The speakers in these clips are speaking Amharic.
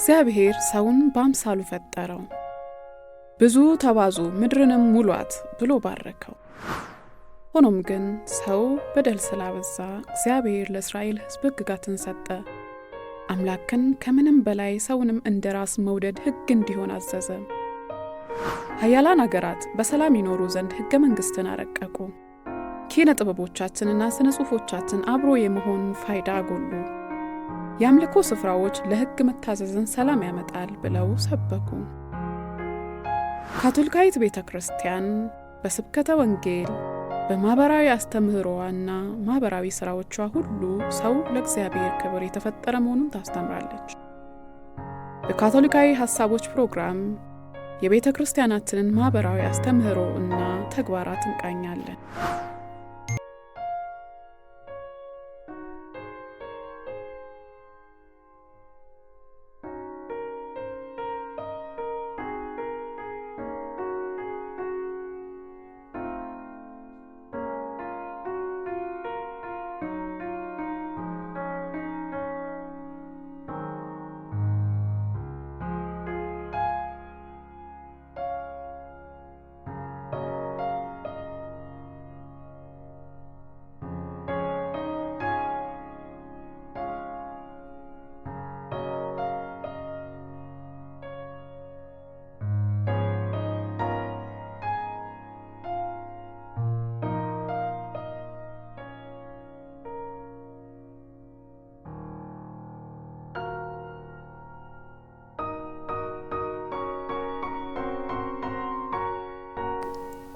እግዚአብሔር ሰውን በአምሳሉ ፈጠረው፣ ብዙ ተባዙ ምድርንም ሙሏት ብሎ ባረከው። ሆኖም ግን ሰው በደል ስላበዛ እግዚአብሔር ለእስራኤል ሕዝብ ሕግጋትን ሰጠ። አምላክን ከምንም በላይ ሰውንም እንደራስ መውደድ ሕግ እንዲሆን አዘዘ። ኃያላን አገራት በሰላም ይኖሩ ዘንድ ሕገ መንግሥትን አረቀቁ። ኪነ ጥበቦቻችንና ስነ ጽሑፎቻችን አብሮ የመሆን ፋይዳ አጎሉ። የአምልኮ ስፍራዎች ለሕግ መታዘዝን ሰላም ያመጣል ብለው ሰበኩ። ካቶሊካዊት ቤተ ክርስቲያን በስብከተ ወንጌል በማህበራዊ አስተምህሮዋና ማህበራዊ ስራዎቿ ሁሉ ሰው ለእግዚአብሔር ክብር የተፈጠረ መሆኑን ታስተምራለች። በካቶሊካዊ ሐሳቦች ፕሮግራም የቤተ ክርስቲያናችንን ማህበራዊ አስተምህሮ እና ተግባራት እንቃኛለን።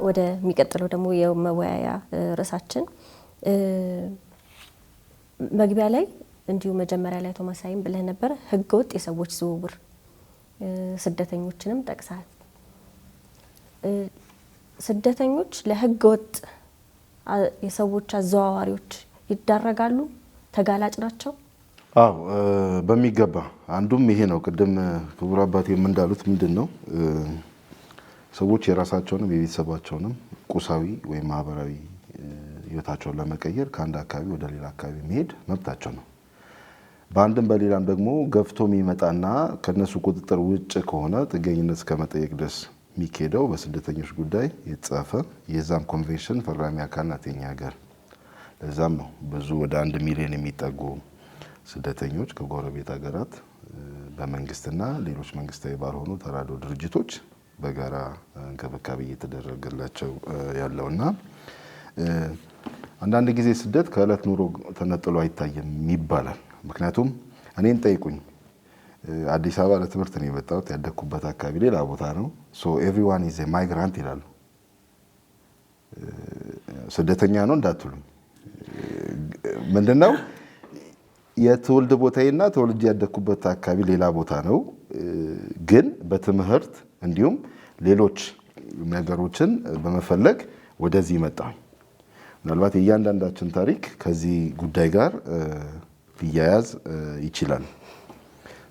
ወደ የሚቀጥለው ደግሞ የመወያያ ርዕሳችን መግቢያ ላይ እንዲሁ መጀመሪያ ላይ ቶማስ አይም ብለህ ነበር ህገወጥ የሰዎች ዝውውር ስደተኞችንም ጠቅሳል። ስደተኞች ለህገወጥ የሰዎች አዘዋዋሪዎች ይዳረጋሉ፣ ተጋላጭ ናቸው? አዎ በሚገባ አንዱም ይሄ ነው። ቅድም ክቡር አባቴ እንዳሉት ምንድነው ሰዎች የራሳቸውንም የቤተሰባቸውንም ቁሳዊ ወይም ማህበራዊ ህይወታቸውን ለመቀየር ከአንድ አካባቢ ወደ ሌላ አካባቢ መሄድ መብታቸው ነው። በአንድም በሌላም ደግሞ ገፍቶ የሚመጣና ከነሱ ቁጥጥር ውጭ ከሆነ ጥገኝነት እስከመጠየቅ ድረስ የሚካሄደው በስደተኞች ጉዳይ የተጻፈ የዛም ኮንቬንሽን ፈራሚ አካል ናት የኛ ሀገር። ለዛም ነው ብዙ ወደ 1 ሚሊዮን የሚጠጉ ስደተኞች ከጎረቤት ሀገራት በመንግስትና ሌሎች መንግስታዊ ባልሆኑ ተራድኦ ድርጅቶች በጋራ እንክብካቤ እየተደረገላቸው ያለውና አንዳንድ ጊዜ ስደት ከእለት ኑሮ ተነጥሎ አይታየም ይባላል። ምክንያቱም እኔን ጠይቁኝ፣ አዲስ አበባ ለትምህርት ነው የመጣሁት፣ ያደኩበት አካባቢ ሌላ ቦታ ነው። ሶ ኤቭሪዋን ኢዝ ኤ ማይግራንት ይላሉ። ስደተኛ ነው እንዳትሉኝ። ምንድነው የትውልድ ቦታዬና ተወልጄ ያደኩበት አካባቢ ሌላ ቦታ ነው። ግን በትምህርት እንዲሁም ሌሎች ነገሮችን በመፈለግ ወደዚህ መጣሁ። ምናልባት የእያንዳንዳችን ታሪክ ከዚህ ጉዳይ ጋር ሊያያዝ ይችላል።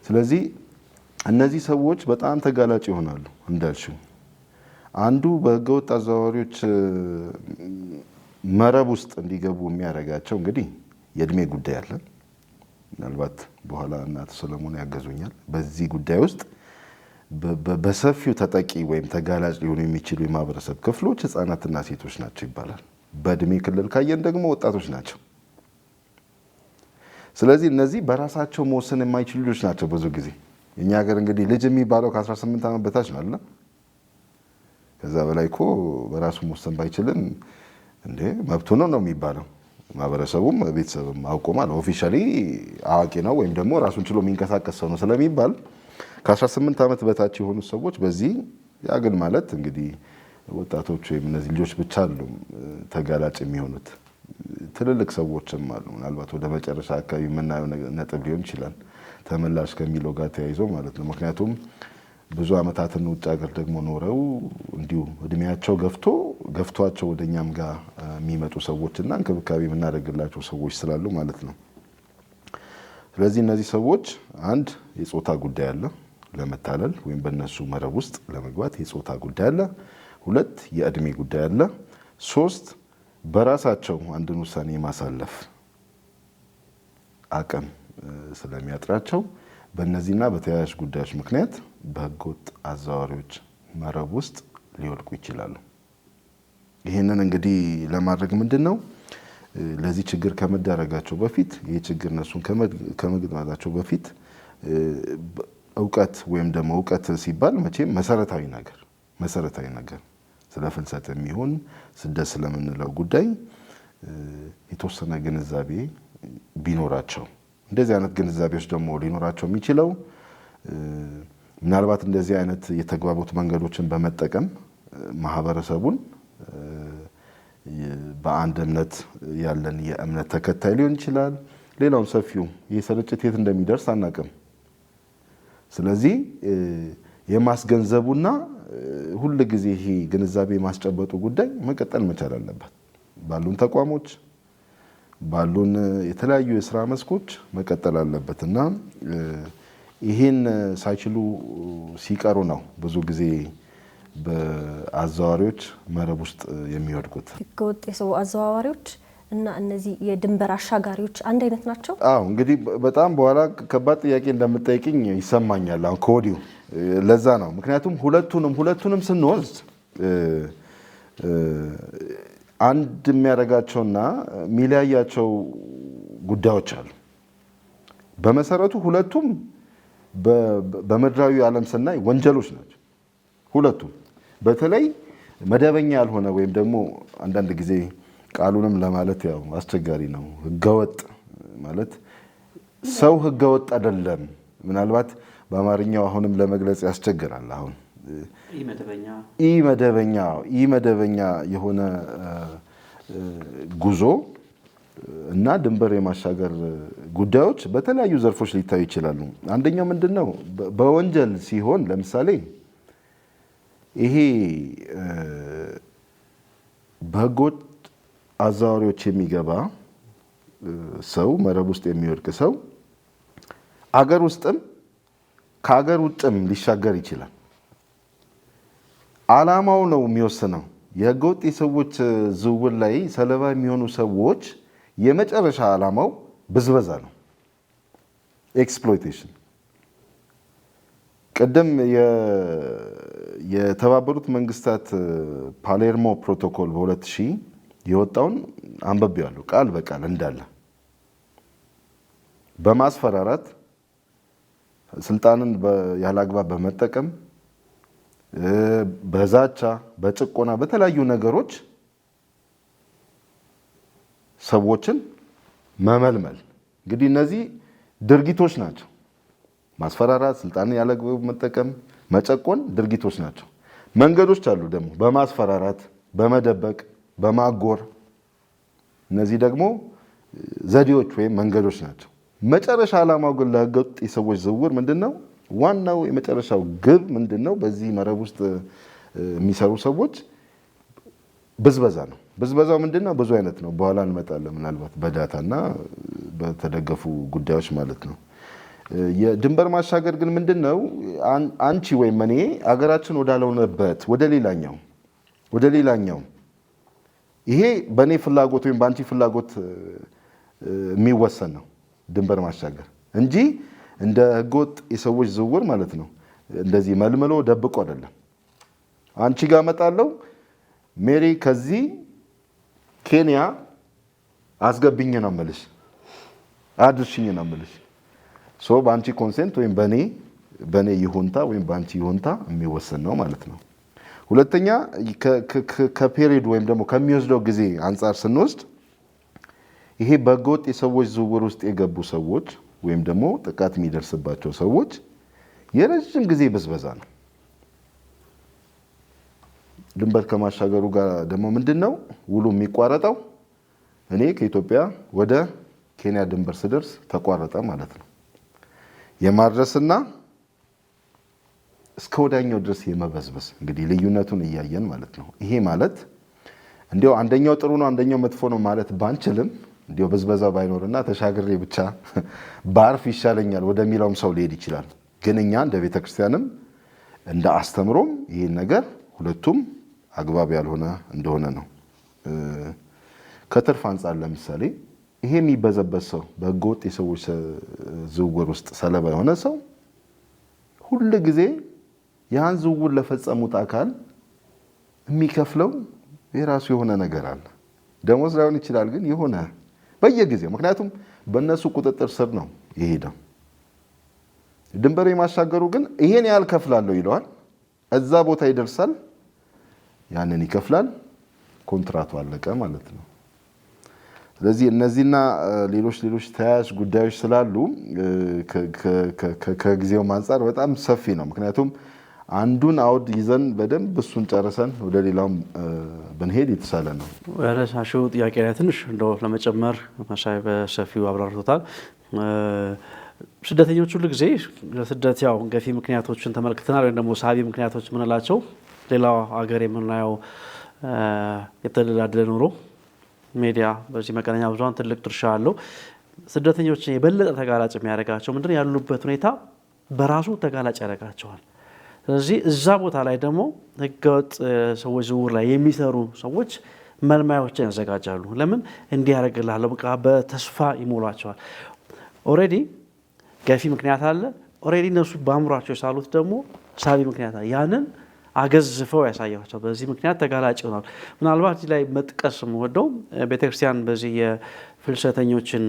ስለዚህ እነዚህ ሰዎች በጣም ተጋላጭ ይሆናሉ እንዳልሽው። አንዱ በህገወጥ አዘዋዋሪዎች መረብ ውስጥ እንዲገቡ የሚያደርጋቸው እንግዲህ የእድሜ ጉዳይ አለ። ምናልባት በኋላ እናት ሰለሞን ያገዙኛል። በዚህ ጉዳይ ውስጥ በሰፊው ተጠቂ ወይም ተጋላጭ ሊሆኑ የሚችሉ የማህበረሰብ ክፍሎች ህፃናትና ሴቶች ናቸው ይባላል። በእድሜ ክልል ካየን ደግሞ ወጣቶች ናቸው። ስለዚህ እነዚህ በራሳቸው መወሰን የማይችሉ ልጆች ናቸው። ብዙ ጊዜ የኛ ሀገር እንግዲህ ልጅ የሚባለው ከ18 ዓመት በታች ነው አይደል? ከዛ በላይ እኮ በራሱ መወሰን ባይችልም እንዴ መብቱ ነው የሚባለው። ማህበረሰቡም ቤተሰብም አውቆማል ኦፊሻሊ አዋቂ ነው ወይም ደግሞ ራሱን ችሎ የሚንቀሳቀስ ሰው ነው ስለሚባል ከ18 ዓመት በታች የሆኑ ሰዎች በዚህ ያግን ማለት እንግዲህ ወጣቶች ወይም እነዚህ ልጆች ብቻ አይደሉም ተጋላጭ የሚሆኑት፣ ትልልቅ ሰዎችም አሉ። ምናልባት ወደ መጨረሻ አካባቢ የምናየው ነጥብ ሊሆን ይችላል ተመላሽ ከሚለው ጋር ተያይዞ ማለት ነው። ምክንያቱም ብዙ ዓመታትን ውጭ ሀገር ደግሞ ኖረው እንዲሁ እድሜያቸው ገፍቷቸው ወደኛም ጋር የሚመጡ ሰዎችና እንክብካቤ የምናደርግላቸው ሰዎች ስላሉ ማለት ነው። ስለዚህ እነዚህ ሰዎች አንድ የጾታ ጉዳይ አለ፣ ለመታለል ወይም በእነሱ መረብ ውስጥ ለመግባት የጾታ ጉዳይ አለ። 2 የእድሜ ጉዳይ አለ። 3 በራሳቸው አንድን ውሳኔ ማሳለፍ አቅም ስለሚያጥራቸው በእነዚህና በተያያዥ ጉዳዮች ምክንያት በህገወጥ አዘዋዋሪዎች መረብ ውስጥ ሊወድቁ ይችላሉ። ይህንን እንግዲህ ለማድረግ ምንድነው ለዚህ ችግር ከመዳረጋቸው በፊት ይህ ችግር እነሱን ከመግጠማቸው በፊት እውቀት ወይም ደግሞ እውቀት ሲባል መቼም መሰረታዊ ነገር ስለ ፍልሰት የሚሆን ስደት ስለምንለው ጉዳይ የተወሰነ ግንዛቤ ቢኖራቸው እንደዚህ አይነት ግንዛቤዎች ደግሞ ሊኖራቸው የሚችለው ምናልባት እንደዚህ አይነት የተግባቦት መንገዶችን በመጠቀም ማህበረሰቡን በአንድ እምነት ያለን የእምነት ተከታይ ሊሆን ይችላል። ሌላውን ሰፊው የስርጭት የት እንደሚደርስ አናውቅም። ስለዚህ የማስገንዘቡና ሁሉ ጊዜ ይሄ ግንዛቤ ማስጨበጡ ጉዳይ መቀጠል መቻል አለበት። ባሉን ተቋሞች ባሉን የተለያዩ የስራ መስኮች መቀጠል አለበትና ይሄን ሳይችሉ ሲቀሩ ነው ብዙ ጊዜ በአዘዋዋሪዎች መረብ ውስጥ የሚወድቁት። ህገወጥ የሰው አዘዋዋሪዎች እና እነዚህ የድንበር አሻጋሪዎች አንድ አይነት ናቸው? አዎ እንግዲህ በጣም በኋላ ከባድ ጥያቄ እንደምትጠይቅኝ ይሰማኛል አሁን ከወዲሁ። ለዛ ነው ምክንያቱም ሁለቱንም ስንወስድ አንድ የሚያደርጋቸውና የሚለያያቸው ጉዳዮች አሉ። በመሰረቱ ሁለቱም በምድራዊ ዓለም ስናይ ወንጀሎች ናቸው። ሁለቱም በተለይ መደበኛ ያልሆነ ወይም ደግሞ አንዳንድ ጊዜ ቃሉንም ለማለት ያው አስቸጋሪ ነው። ህገወጥ ማለት ሰው ህገወጥ አይደለም። ምናልባት በአማርኛው አሁንም ለመግለጽ ያስቸግራል። አሁን ኢመደበኛ የሆነ ጉዞ እና ድንበር የማሻገር ጉዳዮች በተለያዩ ዘርፎች ሊታዩ ይችላሉ። አንደኛው ምንድነው በወንጀል ሲሆን ለምሳሌ ይሄ በህገወጥ አዘዋዋሪዎች የሚገባ ሰው መረብ ውስጥ የሚወድቅ ሰው አገር ውስጥም ከአገር ውጭም ሊሻገር ይችላል። ዓላማው ነው የሚወስነው። የህገወጥ የሰዎች ዝውውር ላይ ሰለባ የሚሆኑ ሰዎች የመጨረሻ ዓላማው ብዝበዛ ነው፣ ኤክስፕሎይቴሽን። ቀደም የተባበሩት መንግስታት ፓሌርሞ ፕሮቶኮል በ2000 የወጣውን አንብቤዋለሁ ቃል በቃል እንዳለ። በማስፈራራት ስልጣንን ያላግባብ በመጠቀም በዛቻ በጭቆና በተለያዩ ነገሮች ሰዎችን መመልመል እንግዲህ እነዚህ ድርጊቶች ናቸው። ማስፈራራት፣ ስልጣንን ያላግባብ መጠቀም፣ መጨቆን ድርጊቶች ናቸው። መንገዶች አሉ ደግሞ በማስፈራራት በመደበቅ በማጎር እነዚህ ደግሞ ዘዴዎች ወይም መንገዶች ናቸው። መጨረሻ ዓላማው ግን ለህገወጥ የሰዎች ዝውውር ምንድነው? ዋናው የመጨረሻው ግብ ምንድነው? በዚህ መረብ ውስጥ የሚሰሩ ሰዎች ብዝበዛ ነው። ብዝበዛው ምንድነው? ብዙ አይነት ነው። በኋላ እንመጣለን ምናልባት በዳታና በተደገፉ ጉዳዮች ማለት ነው። የድንበር ማሻገር ግን ምንድነው? አንቺ ወይም እኔ አገራችን ወዳልሆነበት ወደ ሌላኛው ይሄ በእኔ ፍላጎት ወይም በአንቺ ፍላጎት የሚወሰን ነው ድንበር ማሻገር እንጂ እንደ ህገወጥ የሰዎች ዝውውር ማለት ነው። እንደዚህ መልምሎ ደብቆ አይደለም። አንቺ ጋር መጣለው ሜሪ ከዚህ ኬንያ አስገብኝ ነው የምልሽ፣ አድርሽኝ ነው የምልሽ። ሶ በአንቺ ኮንሴንት ወይም በኔ ይሁንታ ወይም በአንቺ ይሁንታ የሚወሰን ነው ማለት ነው። ሁለተኛ ከፔሪድ ወይም ደግሞ ከሚወስደው ጊዜ አንጻር ስንወስድ ይሄ በህገወጥ የሰዎች ዝውውር ውስጥ የገቡ ሰዎች ወይም ደግሞ ጥቃት የሚደርስባቸው ሰዎች የረጅም ጊዜ ብዝበዛ ነው። ድንበር ከማሻገሩ ጋር ደግሞ ምንድነው ውሉ የሚቋረጠው? እኔ ከኢትዮጵያ ወደ ኬንያ ድንበር ስደርስ ተቋረጠ ማለት ነው። የማድረስና እስከ ወዳኛው ድረስ የመበዝበዝ እንግዲህ ልዩነቱን እያየን ማለት ነው። ይሄ ማለት እንዲያው አንደኛው ጥሩ ነው አንደኛው መጥፎ ነው ማለት ባንችልም እንዲያው ብዝበዛው ባይኖርና ተሻግሬ ብቻ ባርፍ ይሻለኛል ወደሚለውም ሰው ሊሄድ ይችላል። ግን እኛ እንደ ቤተክርስቲያንም እንደ አስተምሮም ይሄን ነገር ሁለቱም አግባብ ያልሆነ እንደሆነ ነው። ከትርፍ አንጻር ለምሳሌ ይሄ የሚበዘበዝ ሰው በህገወጥ የሰዎች ዝውውር ውስጥ ሰለባ የሆነ ሰው ሁሉ ጊዜ ያን ዝውውር ለፈጸሙት አካል የሚከፍለው የራሱ የሆነ ነገር አለ። ደሞዝ ላይሆን ይችላል፣ ግን የሆነ በየጊዜው ምክንያቱም በእነሱ ቁጥጥር ስር ነው የሄደው። ድንበር የማሻገሩ ግን ይሄን ያህል ከፍላለሁ ይለዋል። እዛ ቦታ ይደርሳል፣ ያንን ይከፍላል፣ ኮንትራቱ አለቀ ማለት ነው። ስለዚህ እነዚህና ሌሎች ተያያዥ ጉዳዮች ስላሉ ከጊዜው አንፃር በጣም ሰፊ ነው። ምክንያቱም አንዱን አውድ ይዘን በደንብ እሱን ጨርሰን ወደ ሌላውም ብንሄድ የተሻለ ነው። ያነሳሽው ጥያቄ ላይ ትንሽ እንደው ለመጨመር መሳይ በሰፊው አብራርቶታል። ስደተኞች ሁሉ ጊዜ ለስደት ያው ገፊ ምክንያቶችን ተመልክተናል፣ ወይም ደግሞ ሳቢ ምክንያቶች የምንላቸው ሌላው ሀገር የምናየው የተደላደለ ኑሮ፣ ሚዲያ በዚህ መገናኛ ብዙኃን ትልቅ ድርሻ አለው። ስደተኞችን የበለጠ ተጋላጭ የሚያደርጋቸው ምንድን ነው? ያሉበት ሁኔታ በራሱ ተጋላጭ ያደርጋቸዋል። ስለዚህ እዛ ቦታ ላይ ደግሞ ህገወጥ ሰዎች ዝውውር ላይ የሚሰሩ ሰዎች መልማዮችን ያዘጋጃሉ። ለምን እንዲያደርግልሃለሁ በቃ በተስፋ ይሞሏቸዋል። ኦልሬዲ ገፊ ምክንያት አለ። ኦልሬዲ እነሱ በአእምሯቸው የሳሉት ደግሞ ሳቢ ምክንያት አለ። ያንን አገዝፈው ያሳያቸው። በዚህ ምክንያት ተጋላጭ ይሆናሉ። ምናልባት እዚህ ላይ መጥቀስ የምወደው ቤተክርስቲያን በዚህ የፍልሰተኞችን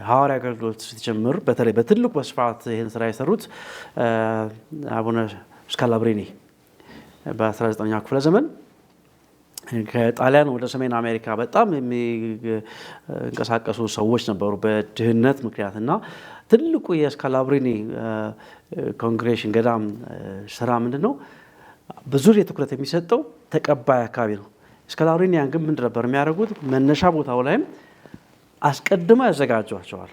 ሐዋርያዊ አገልግሎት ስትጀምር በተለይ በትልቁ በስፋት ይህን ስራ የሰሩት አቡነ ስካላብሪኒ በ19ኛው ክፍለ ዘመን ከጣሊያን ወደ ሰሜን አሜሪካ በጣም የሚንቀሳቀሱ ሰዎች ነበሩ በድህነት ምክንያት እና ትልቁ የስካላብሪኒ ኮንግሬሽን ገዳም ስራ ምንድን ነው? ብዙ ትኩረት የሚሰጠው ተቀባይ አካባቢ ነው። ስካላብሪኒያን ግን ምንድን ነበር የሚያደርጉት? መነሻ ቦታው ላይም አስቀድመው ያዘጋጇቸዋል።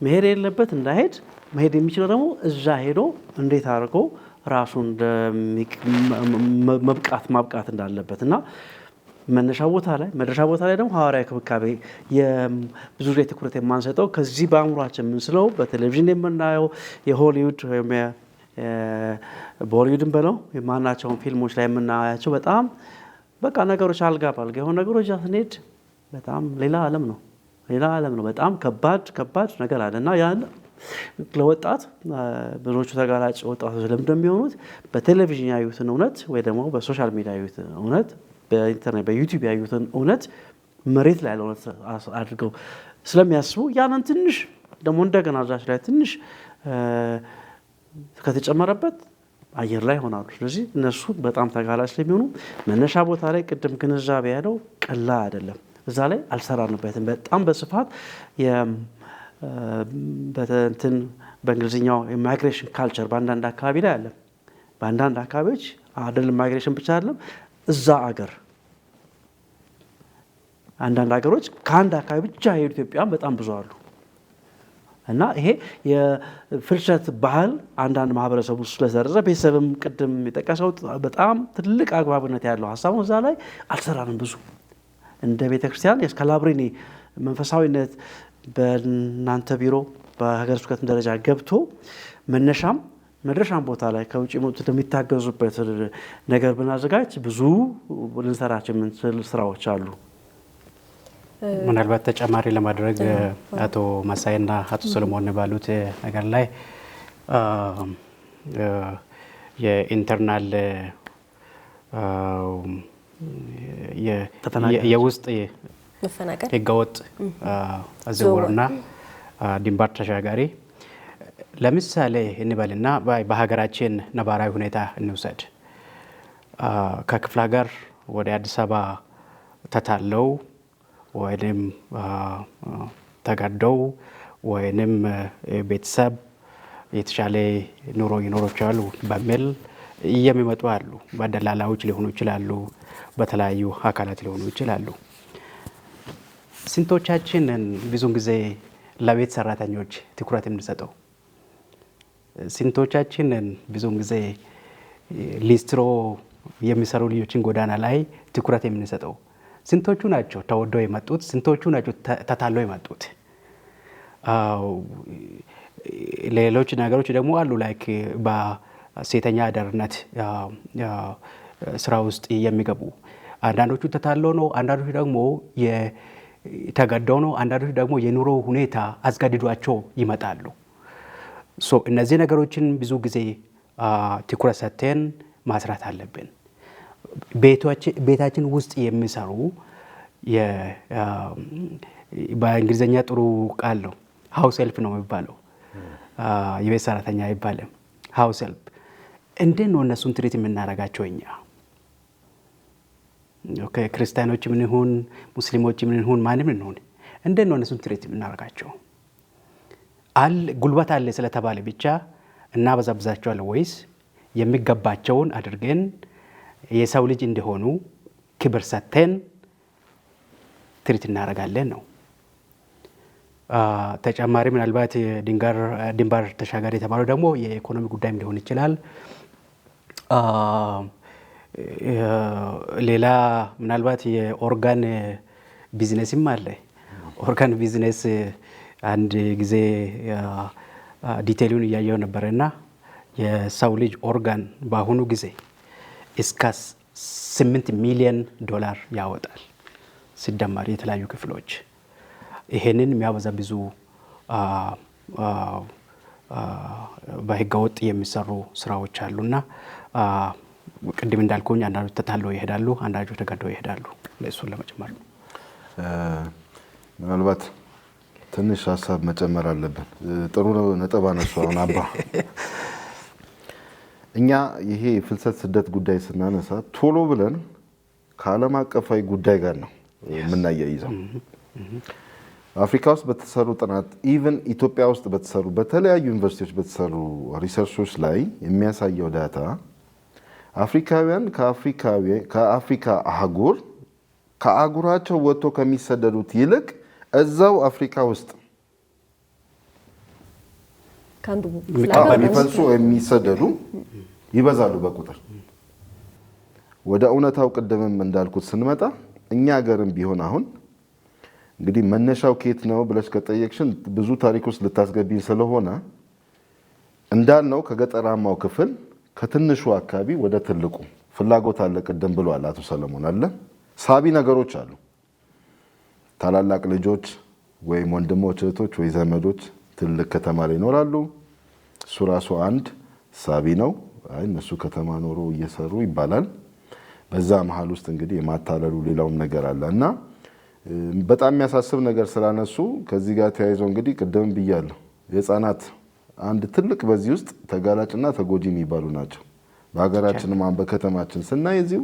መሄድ የሌለበት እንዳይሄድ፣ መሄድ የሚችለው ደግሞ እዛ ሄዶ እንዴት አድርጎ ራሱን ማብቃት እንዳለበት እና መነሻ ቦታ ላይ መድረሻ ቦታ ላይ ደግሞ ሐዋርያዊ ክብካቤ ብዙ ጊዜ ትኩረት የማንሰጠው ከዚህ በአእምሯችን የምንስለው በቴሌቪዥን የምናየው የሆሊውድ ወይም ቦሊውድን በለው የማናቸውን ፊልሞች ላይ የምናያቸው በጣም በቃ ነገሮች አልጋ ባልጋ የሆኑ ነገሮች ስንሄድ በጣም ሌላ ዓለም ነው። በጣም ከባድ ነገር አለ እና ያን ለወጣት ብዙዎቹ ተጋላጭ ወጣቶች ለምንድን የሚሆኑት በቴሌቪዥን ያዩትን እውነት ወይ ደግሞ በሶሻል ሚዲያ ያዩትን እውነት በኢንተርኔት በዩቲዩብ ያዩትን እውነት መሬት ላይ ያለ እውነት አድርገው ስለሚያስቡ ያንን ትንሽ ደግሞ እንደገና እዛች ላይ ትንሽ ከተጨመረበት አየር ላይ ይሆናሉ። ስለዚህ እነሱ በጣም ተጋላጭ ስለሚሆኑ መነሻ ቦታ ላይ ቅድም ግንዛቤ ያለው ቀላል አይደለም። እዛ ላይ አልሰራንበትም። በጣም በስፋት በእንግሊዝኛው የማይግሬሽን ካልቸር በአንዳንድ አካባቢ ላይ አለ። በአንዳንድ አካባቢዎች አይደለም ማይግሬሽን ብቻ አይደለም፣ እዛ አገር አንዳንድ ሀገሮች ከአንድ አካባቢ ብቻ የሄዱ ኢትዮጵያውያን በጣም ብዙ አሉ እና ይሄ የፍልሰት ባህል አንዳንድ ማህበረሰቡ ስለዘረዘ ቤተሰብም ቅድም የጠቀሰው በጣም ትልቅ አግባብነት ያለው ሀሳብ ነው። እዛ ላይ አልሰራንም ብዙ እንደ ቤተክርስቲያን የስካላብሪኒ መንፈሳዊነት በእናንተ ቢሮ በሀገረ ስብከት ደረጃ ገብቶ መነሻም መድረሻም ቦታ ላይ ከውጭ መጡት የሚታገዙበት ነገር ብናዘጋጅ ብዙ ልንሰራቸው የምንችል ስራዎች አሉ። ምናልባት ተጨማሪ ለማድረግ አቶ መሳይና አቶ ሰለሞን ባሉት ነገር ላይ የኢንተርናል የውስጥ ህገወጥ ዝውውርና ድንበር ተሻጋሪ ለምሳሌ እንበልና በሀገራችን ነባራዊ ሁኔታ እንውሰድ። ከክፍለ ሀገር ወደ አዲስ አበባ ተታለው ወይንም ተጋደው ወይንም ቤተሰብ የተሻለ ኑሮ ይኖራቸዋል በሚል የሚመጡ አሉ። በደላላዎች ሊሆኑ ይችላሉ፣ በተለያዩ አካላት ሊሆኑ ይችላሉ። ስንቶቻችንን ብዙውን ጊዜ ለቤት ሰራተኞች ትኩረት የምንሰጠው? ስንቶቻችንን ብዙውን ጊዜ ሊስትሮ የሚሰሩ ልጆችን ጎዳና ላይ ትኩረት የምንሰጠው? ስንቶቹ ናቸው ተወደው የመጡት? ስንቶቹ ናቸው ተታለው የመጡት? ሌሎች ነገሮች ደግሞ አሉ ላይክ በሴተኛ አዳሪነት ስራ ውስጥ የሚገቡ አንዳንዶቹ ተታለው ነው። አንዳንዶቹ ደግሞ ተገደው ነው። አንዳንዶች ደግሞ የኑሮ ሁኔታ አስገድዷቸው ይመጣሉ። እነዚህ ነገሮችን ብዙ ጊዜ ትኩረት ሰጥተን ማስራት አለብን። ቤታችን ውስጥ የሚሰሩ በእንግሊዝኛ ጥሩ ቃል ነው፣ ሃውስ ሄልፕ ነው የሚባለው። የቤት ሰራተኛ አይባልም፣ ሃውስ ሄልፕ። እንዴት ነው እነሱን ትሪት የምናደርጋቸው እኛ? ክርስቲያኖች ምን ይሁን ሙስሊሞች ምን ይሁን ማንም ይሁን እንዴት ነው እነሱን ትሪት የምናደርጋቸው? ጉልበት አለ ስለተባለ ብቻ እናበዛብዛቸዋለን ወይስ የሚገባቸውን አድርገን የሰው ልጅ እንደሆኑ ክብር ሰጥተን ትሪት እናደርጋለን ነው? ተጨማሪ ምናልባት ድንበር ተሻጋሪ የተባለው ደግሞ የኢኮኖሚ ጉዳይም ሊሆን ይችላል። ሌላ ምናልባት የኦርጋን ቢዝነስም አለ። ኦርጋን ቢዝነስ አንድ ጊዜ ዲቴይሉን እያየው ነበረና የሰው ልጅ ኦርጋን በአሁኑ ጊዜ እስከ $8 ሚሊዮን ያወጣል ሲደመር የተለያዩ ክፍሎች። ይሄንን የሚያበዛ ብዙ በህገወጥ የሚሰሩ ስራዎች አሉና ቅድም እንዳልኩኝ አንዳንዶች ተታለው ይሄዳሉ፣ አንዳንዶች ተገደው ይሄዳሉ። ለእሱን ለመጨመር ነው። ምናልባት ትንሽ ሀሳብ መጨመር አለብን። ጥሩ ነጥብ አነሱ። አሁን አባ እኛ ይሄ ፍልሰት ስደት ጉዳይ ስናነሳ ቶሎ ብለን ከዓለም አቀፋዊ ጉዳይ ጋር ነው የምናያይዘው። አፍሪካ ውስጥ በተሰሩ ጥናት ኢቨን ኢትዮጵያ ውስጥ በተሰሩ በተለያዩ ዩኒቨርሲቲዎች በተሰሩ ሪሰርቾች ላይ የሚያሳየው ዳታ አፍሪካውያን ከአፍሪካ አህጉር ከአህጉራቸው ወጥቶ ከሚሰደዱት ይልቅ እዛው አፍሪካ ውስጥ የሚፈልሱ የሚሰደዱ ይበዛሉ በቁጥር። ወደ እውነታው ቅድምም እንዳልኩት ስንመጣ እኛ ሀገርም ቢሆን አሁን እንግዲህ መነሻው ኬት ነው ብለሽ ከጠየቅሽን ብዙ ታሪክ ውስጥ ልታስገቢን ስለሆነ እንዳልነው ከገጠራማው ክፍል ከትንሹ አካባቢ ወደ ትልቁ ፍላጎት አለ። ቅድም ብሏል አቶ ሰለሞን አለ። ሳቢ ነገሮች አሉ። ታላላቅ ልጆች ወይም ወንድሞች እህቶች ወይ ዘመዶች ትልቅ ከተማ ላይ ይኖራሉ። እሱ ራሱ አንድ ሳቢ ነው። አይ እነሱ ከተማ ኖሮ እየሰሩ ይባላል። በዛ መሀል ውስጥ እንግዲህ የማታለሉ ሌላውም ነገር አለ እና በጣም የሚያሳስብ ነገር ስላነሱ ከዚህ ጋር ተያይዘው እንግዲህ ቅድም ብያለሁ የህፃናት አንድ ትልቅ በዚህ ውስጥ ተጋላጭና ተጎጂ የሚባሉ ናቸው። በሀገራችንም በከተማችን ስናይ እዚሁ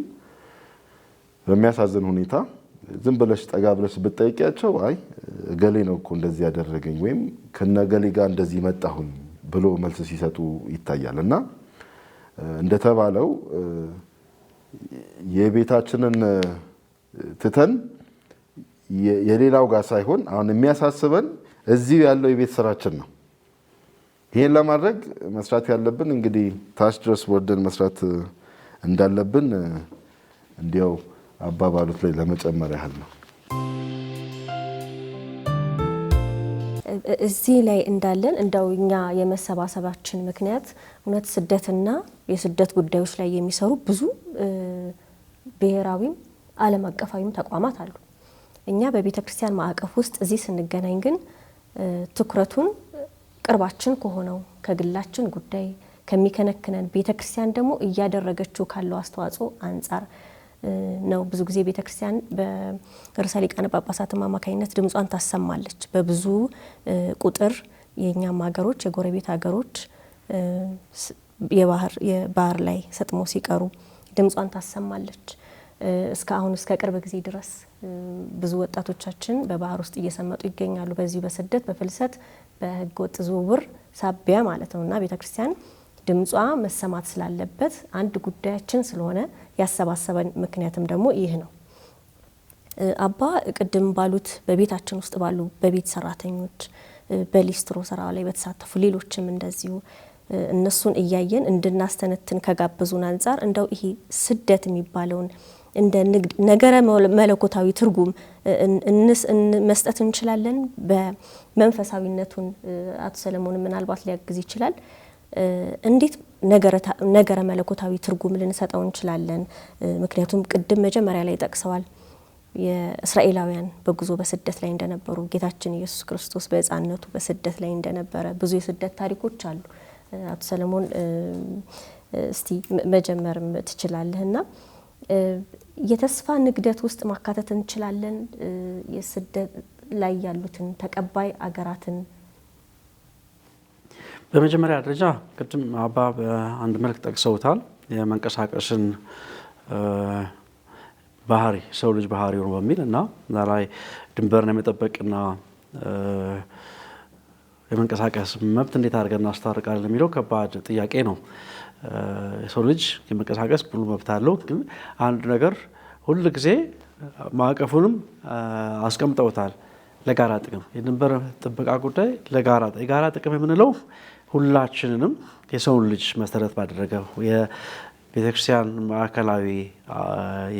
በሚያሳዝን ሁኔታ ዝም ብለሽ ጠጋ ብለሽ ብትጠይቂያቸው አይ እገሌ ነው እኮ እንደዚህ ያደረገኝ ወይም ከነገሌ ጋር እንደዚህ መጣሁኝ ብሎ መልስ ሲሰጡ ይታያል። እና እንደተባለው የቤታችንን ትተን የሌላው ጋር ሳይሆን አሁን የሚያሳስበን እዚሁ ያለው የቤት ስራችን ነው። ይሄን ለማድረግ መስራት ያለብን እንግዲህ ታች ድረስ ወርደን መስራት እንዳለብን እንዲያው አባባሉት ላይ ለመጨመር ያህል ነው። እዚህ ላይ እንዳለን እንደው እኛ የመሰባሰባችን ምክንያት እውነት ስደትና የስደት ጉዳዮች ላይ የሚሰሩ ብዙ ብሔራዊም ዓለም አቀፋዊም ተቋማት አሉ። እኛ በቤተ ክርስቲያን ማዕቀፍ ውስጥ እዚህ ስንገናኝ ግን ትኩረቱን ቅርባችን ከሆነው ከግላችን ጉዳይ ከሚከነክነን ቤተ ክርስቲያን ደግሞ እያደረገችው ካለው አስተዋጽኦ አንጻር ነው። ብዙ ጊዜ ቤተ ክርስቲያን በርዕሰ ሊቃነ ጳጳሳት አማካኝነት ድምጿን ታሰማለች። በብዙ ቁጥር የኛም ሀገሮች የጎረቤት ሀገሮች የባህር ላይ ሰጥሞ ሲቀሩ ድምጿን ታሰማለች። እስከ ቅርብ ጊዜ ድረስ ብዙ ወጣቶቻችን በባህር ውስጥ እየሰመጡ ይገኛሉ። በዚህ በስደት በፍልሰት በህገወጥ ዝውውር ሳቢያ ማለት ነውና ቤተክርስቲያን ድምጿ መሰማት ስላለበት አንድ ጉዳያችን ስለሆነ ያሰባሰበን ምክንያትም ደግሞ ይህ ነው። አባ ቅድም ባሉት በቤታችን ውስጥ ባሉ በቤት ሰራተኞች በሊስትሮ ስራ ላይ በተሳተፉ ሌሎችም እንደዚሁ እነሱን እያየን እንድናስተነትን ከጋበዙን አንጻር እንደው ይሄ ስደት የሚባለውን እንደ ንግድ ነገረ መለኮታዊ ትርጉም መስጠት እንችላለን። በመንፈሳዊነቱን አቶ ሰለሞን ምናልባት ሊያግዝ ይችላል። እንዴት ነገረ መለኮታዊ ትርጉም ልንሰጠው እንችላለን? ምክንያቱም ቅድም መጀመሪያ ላይ ጠቅሰዋል የእስራኤላውያን በጉዞ በስደት ላይ እንደነበሩ ጌታችን ኢየሱስ ክርስቶስ በሕፃንነቱ በስደት ላይ እንደነበረ ብዙ የስደት ታሪኮች አሉ። አቶ ሰለሞን እስቲ መጀመርም ትችላለህና የተስፋ ንግደት ውስጥ ማካተት እንችላለን የስደት ላይ ያሉትን ተቀባይ አገራትን? በመጀመሪያ ደረጃ ቅድም አባ በአንድ መልክ ጠቅሰውታል። የመንቀሳቀስን ባህሪ ሰው ልጅ ባህሪው ነው በሚል እና እዛ ላይ ድንበርን የመጠበቅና የመንቀሳቀስ መብት እንዴት አድርገን እናስታርቃለን የሚለው ከባድ ጥያቄ ነው። የሰው ልጅ የመንቀሳቀስ ሙሉ መብት አለው። ግን አንድ ነገር ሁል ጊዜ ማዕቀፉንም አስቀምጠውታል ለጋራ ጥቅም። የድንበር ጥበቃ ጉዳይ የጋራ ጥቅም የምንለው ሁላችንንም የሰውን ልጅ መሰረት ባደረገው የቤተክርስቲያን ማዕከላዊ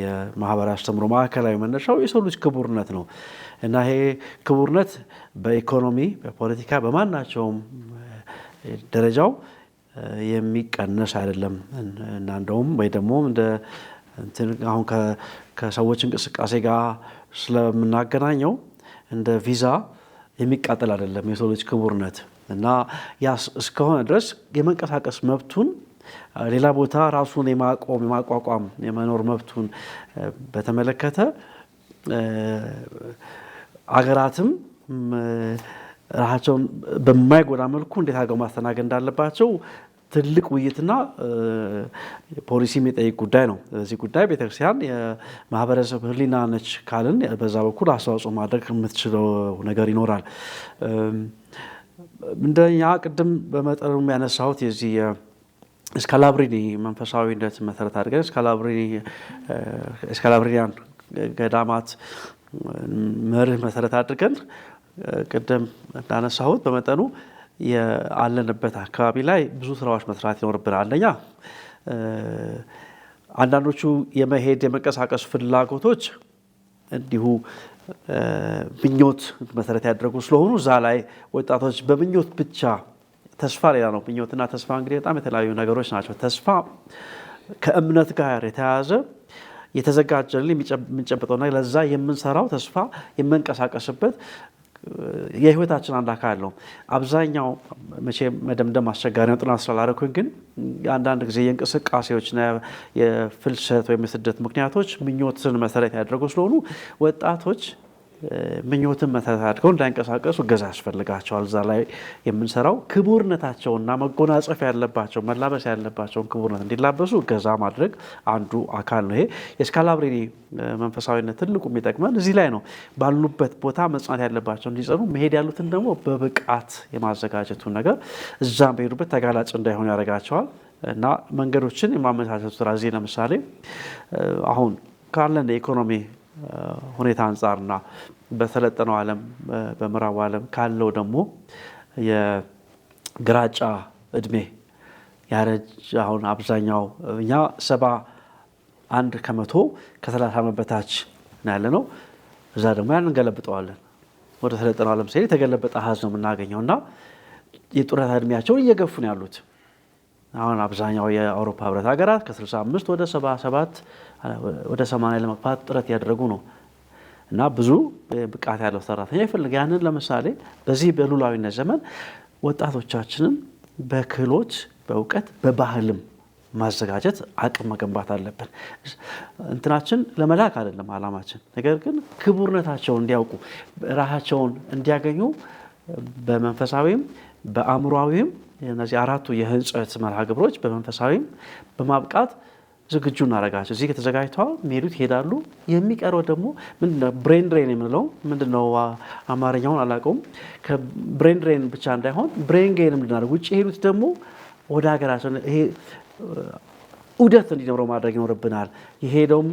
የማህበራዊ አስተምሮ ማዕከላዊ መነሻው የሰው ልጅ ክቡርነት ነው እና ይሄ ክቡርነት በኢኮኖሚ፣ በፖለቲካ፣ በማናቸውም ደረጃው የሚቀነስ አይደለም እና እንደውም ወይ ደግሞ እንደ አሁን ከሰዎች እንቅስቃሴ ጋር ስለምናገናኘው እንደ ቪዛ የሚቃጠል አይደለም የሰው ልጅ ክቡርነት እና ያ እስከሆነ ድረስ የመንቀሳቀስ መብቱን ሌላ ቦታ ራሱን የማቋቋም የመኖር መብቱን በተመለከተ አገራትም ራሳቸውን በማይጎዳ መልኩ እንዴት አድርገው ማስተናገድ እንዳለባቸው ትልቅ ውይይትና ፖሊሲ የሚጠይቅ ጉዳይ ነው። በዚህ ጉዳይ ቤተክርስቲያን የማህበረሰብ ሕሊና ነች ካልን በዛ በኩል አስተዋጽኦ ማድረግ የምትችለው ነገር ይኖራል። እንደኛ ቅድም በመጠኑ ያነሳሁት የዚህ ስካላብሪኒ መንፈሳዊነት መሰረት አድርገን ስካላብሪኒያን ገዳማት መርህ መሰረት አድርገን ቅድም እንዳነሳሁት በመጠኑ ያለንበት አካባቢ ላይ ብዙ ስራዎች መስራት ይኖርብናል። አንደኛ አንዳንዶቹ የመሄድ የመንቀሳቀስ ፍላጎቶች እንዲሁ ምኞት መሰረት ያደረጉ ስለሆኑ እዛ ላይ ወጣቶች በምኞት ብቻ ተስፋ ሌላ ነው። ምኞትና ተስፋ እንግዲህ በጣም የተለያዩ ነገሮች ናቸው። ተስፋ ከእምነት ጋር የተያያዘ የተዘጋጀልን የምንጨብጠውና ለዛ የምንሰራው ተስፋ የምንቀሳቀስበት የህይወታችን አንድ አካል ነው። አብዛኛው መቼ መደምደም አስቸጋሪ ነው ጥናት ስላላረኩኝ፣ ግን አንዳንድ ጊዜ የእንቅስቃሴዎችና የፍልሰት ወይም የስደት ምክንያቶች ምኞትን መሰረት ያደረጉ ስለሆኑ ወጣቶች ምኞትን መሰረት አድርገው እንዳይንቀሳቀሱ እገዛ ያስፈልጋቸዋል። እዛ ላይ የምንሰራው ክቡርነታቸውና መጎናጸፍ ያለባቸው መላበስ ያለባቸውን ክቡርነት እንዲላበሱ እገዛ ማድረግ አንዱ አካል ነው። ይሄ የስካላብሪኒ መንፈሳዊነት ትልቁ የሚጠቅመን እዚህ ላይ ነው። ባሉበት ቦታ መጽናት ያለባቸው እንዲጸኑ፣ መሄድ ያሉትን ደግሞ በብቃት የማዘጋጀቱን ነገር እዛ በሄዱበት ተጋላጭ እንዳይሆኑ ያደርጋቸዋል እና መንገዶችን የማመቻቸቱ ስራ እዚህ ለምሳሌ አሁን ካለን የኢኮኖሚ ሁኔታ አንጻርና በሰለጠነው ዓለም በምዕራቡ ዓለም ካለው ደግሞ የግራጫ እድሜ ያረጅ አሁን አብዛኛው እኛ 71 ከመቶ ከ30 ዓመት በታች ያለ ነው። እዛ ደግሞ ያን እንገለብጠዋለን። ወደ ሰለጠነው ዓለም ሲሄድ የተገለበጠ አሃዝ ነው የምናገኘው እና የጡረታ እድሜያቸውን እየገፉ ነው ያሉት። አሁን አብዛኛው የአውሮፓ ህብረት ሀገራት ከ65 ወደ 77 ወደ 80 ለመግፋት ጥረት ያደረጉ ነው እና ብዙ ብቃት ያለው ሰራተኛ ይፈልግ። ያንን ለምሳሌ በዚህ በሉላዊነት ዘመን ወጣቶቻችንን በክህሎት፣ በእውቀት፣ በባህልም ማዘጋጀት አቅም መገንባት አለብን። እንትናችን ለመላክ አይደለም አላማችን፣ ነገር ግን ክቡርነታቸውን እንዲያውቁ ራሳቸውን እንዲያገኙ በመንፈሳዊም በአእምሯዊም እነዚህ አራቱ የህንጸት መርሃ ግብሮች በመንፈሳዊም በማብቃት ዝግጁ እናደርጋቸው። እዚህ ከተዘጋጅተዋል የሚሄዱት ይሄዳሉ። የሚቀረው ደግሞ ምንድነው ብሬን ድሬን የምንለው ምንድነው አማርኛውን አላውቀውም። ከብሬን ድሬን ብቻ እንዳይሆን ብሬን ጌንም እንድናደርግ ውጭ የሄዱት ደግሞ ወደ ሀገራቸው ይሄ ዑደት እንዲኖረው ማድረግ ይኖርብናል። የሄደውም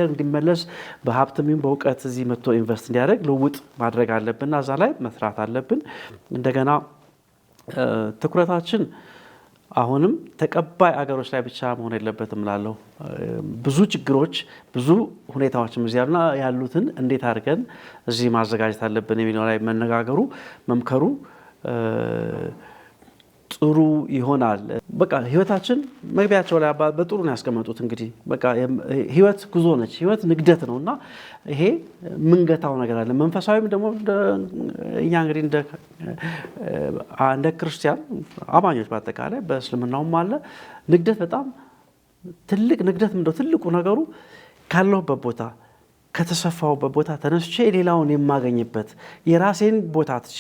እንዲመለስ በሀብትም በእውቀት እዚህ መጥቶ ኢንቨስት እንዲያደርግ ልውውጥ ማድረግ አለብንና እዛ ላይ መስራት አለብን። እንደገና ትኩረታችን አሁንም ተቀባይ አገሮች ላይ ብቻ መሆን የለበትም እላለሁ። ብዙ ችግሮች ብዙ ሁኔታዎችም እዚህ ያሉትን እንዴት አድርገን እዚህ ማዘጋጀት አለብን የሚለው ላይ መነጋገሩ መምከሩ ጥሩ ይሆናል። በቃ ህይወታችን መግቢያቸው ላይ በጥሩ ነው ያስቀመጡት። እንግዲህ በቃ ህይወት ጉዞ ነች፣ ህይወት ንግደት ነው እና ይሄ ምንገታው ነገር አለ። መንፈሳዊም ደግሞ እኛ እንግዲህ እንደ ክርስቲያን አማኞች በአጠቃላይ በእስልምናውም አለ ንግደት። በጣም ትልቅ ንግደት ምንድነው? ትልቁ ነገሩ ካለሁበት ቦታ ከተሰፋሁበት ቦታ ተነስቼ ሌላውን የማገኝበት የራሴን ቦታ ትቼ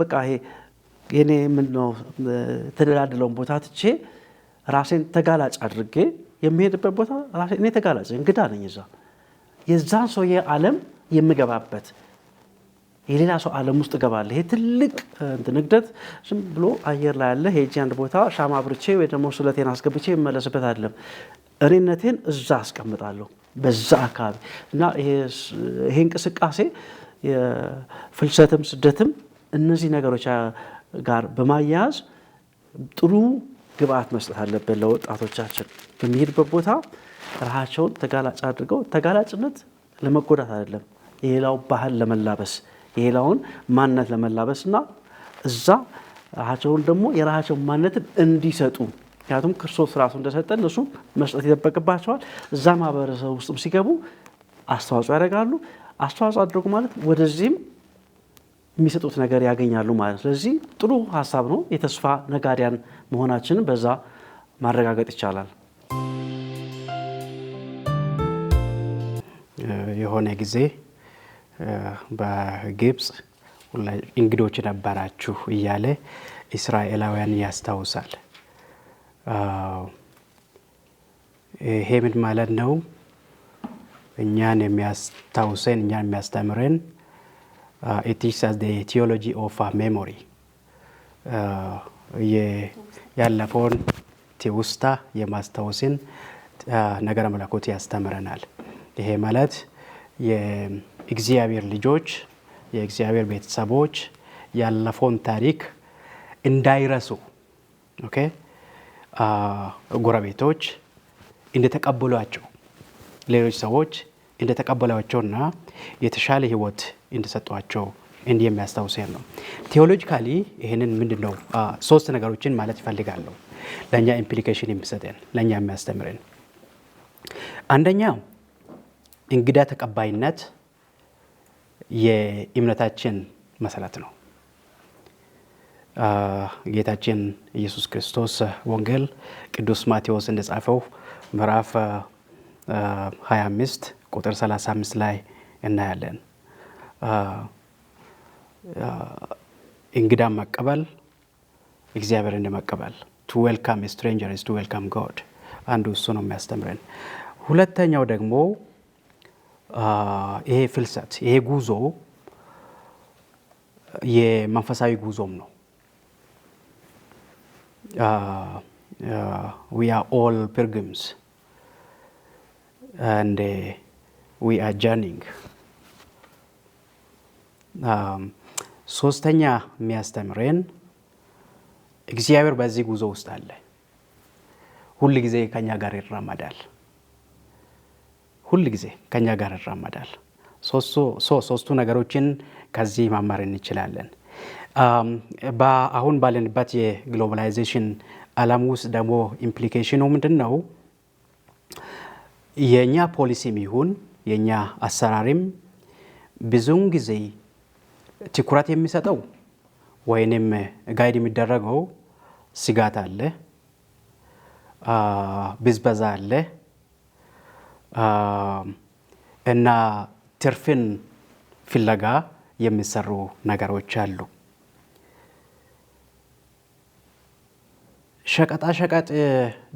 በቃ ይሄ የኔ ምንድነው ተደላድለውን ቦታ ትቼ ራሴን ተጋላጭ አድርጌ የሚሄድበት ቦታ እኔ ተጋላጭ እንግዳ ነኝ። እዛ የዛን ሰውዬ ዓለም የምገባበት የሌላ ሰው ዓለም ውስጥ እገባለሁ። ይሄ ትልቅ ንግደት ዝም ብሎ አየር ላይ ያለ ሄጄ አንድ ቦታ ሻማ አብርቼ ወይ ደግሞ ስለቴን አስገብቼ የመለስበት አይደለም። እኔነቴን እዛ አስቀምጣለሁ በዛ አካባቢ እና ይሄ እንቅስቃሴ የፍልሰትም ስደትም እነዚህ ነገሮች ጋር በማያያዝ ጥሩ ግብአት መስጠት አለብን ለወጣቶቻችን። በሚሄድበት ቦታ ራሳቸውን ተጋላጭ አድርገው፣ ተጋላጭነት ለመጎዳት አይደለም፣ የሌላው ባህል ለመላበስ የሌላውን ማንነት ለመላበስ እና እዛ ራሳቸውን ደግሞ የራሳቸውን ማንነትን እንዲሰጡ። ምክንያቱም ክርስቶስ ራሱ እንደሰጠን እነሱ መስጠት ይጠበቅባቸዋል። እዛ ማህበረሰብ ውስጥም ሲገቡ አስተዋጽኦ ያደርጋሉ። አስተዋጽኦ አድርጉ ማለት ወደዚህም የሚሰጡት ነገር ያገኛሉ ማለት። ስለዚህ ጥሩ ሀሳብ ነው። የተስፋ ነጋዴያን መሆናችንን በዛ ማረጋገጥ ይቻላል። የሆነ ጊዜ በግብፅ እንግዶች ነበራችሁ እያለ እስራኤላውያን ያስታውሳል። ይሄ ምን ማለት ነው? እኛን የሚያስታውሰን እኛን የሚያስተምረን it is as the theology of memory ያለፈውን ትውስታ የማስታወስን ነገረ መለኮት ያስተምረናል። ይሄ ማለት የእግዚአብሔር ልጆች የእግዚአብሔር ቤተሰቦች ያለፈውን ታሪክ እንዳይረሱ ኦኬ ጎረቤቶች እንደተቀበሏቸው ሌሎች ሰዎች እንደተቀበሏቸውና የተሻለ ህይወት እንደሰጧቸው እንዲህ የሚያስታውሰን ነው። ቴዎሎጂካሊ ይህንን ምንድነው ሶስት ነገሮችን ማለት ይፈልጋለሁ ለእኛ ኢምፕሊኬሽን የሚሰጠን ለእኛ የሚያስተምረን። አንደኛው እንግዳ ተቀባይነት የእምነታችን መሰረት ነው። ጌታችን ኢየሱስ ክርስቶስ ወንጌል ቅዱስ ማቴዎስ እንደጻፈው ምዕራፍ 25 ቁጥር 35 ላይ እናያለን። እንግዳ መቀበል እግዚአብሔር እንደመቀበል to welcome a stranger is to welcome God አንዱ እሱ ነው የሚያስተምረን። ሁለተኛው ደግሞ ይሄ ፍልሰት ይሄ ጉዞ የመንፈሳዊ ጉዞም ነው። we are all pilgrims and we are journeying. ሶስተኛ የሚያስተምረን እግዚአብሔር በዚህ ጉዞ ውስጥ አለ። ሁሉ ጊዜ ከኛ ጋር ይራመዳል። ሁሉ ጊዜ ከኛ ጋር ይራመዳል። ሶስቱ ነገሮችን ከዚህ ማማር እንችላለን። አሁን ባለንበት የግሎባላይዜሽን ዓለም ውስጥ ደግሞ ኢምፕሊኬሽኑ ምንድነው? የኛ ፖሊሲም ይሁን የኛ አሰራሪም ብዙውን ጊዜ ትኩረት የሚሰጠው ወይንም ጋይድ የሚደረገው ስጋት አለ፣ ብዝበዛ አለ እና ትርፍን ፍለጋ የሚሰሩ ነገሮች አሉ። ሸቀጣ ሸቀጥ